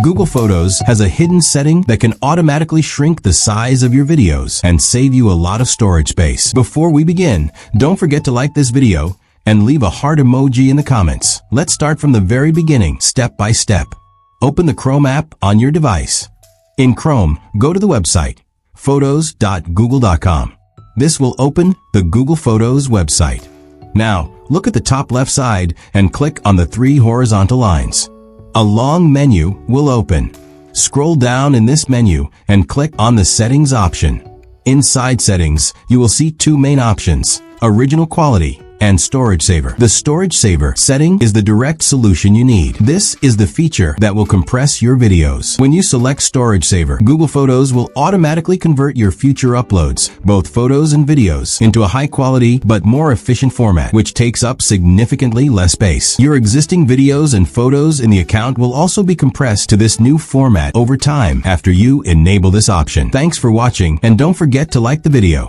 Google Photos has a hidden setting that can automatically shrink the size of your videos and save you a lot of storage space. Before we begin, don't forget to like this video and leave a heart emoji in the comments. Let's start from the very beginning, step by step. Open the Chrome app on your device. In Chrome, go to the website, photos.google.com. This will open the Google Photos website. Now, look at the top left side and click on the 3 horizontal lines. A long menu will open. Scroll down in this menu and click on the Settings option. Inside Settings, you will see 2 main options, Original Quality and Storage Saver. The Storage Saver setting is the direct solution you need. This is the feature that will compress your videos. When you select Storage Saver, Google Photos will automatically convert your future uploads, both photos and videos, into a high-quality but more efficient format, which takes up significantly less space. Your existing videos and photos in the account will also be compressed to this new format over time after you enable this option. Thanks for watching, and don't forget to like the video.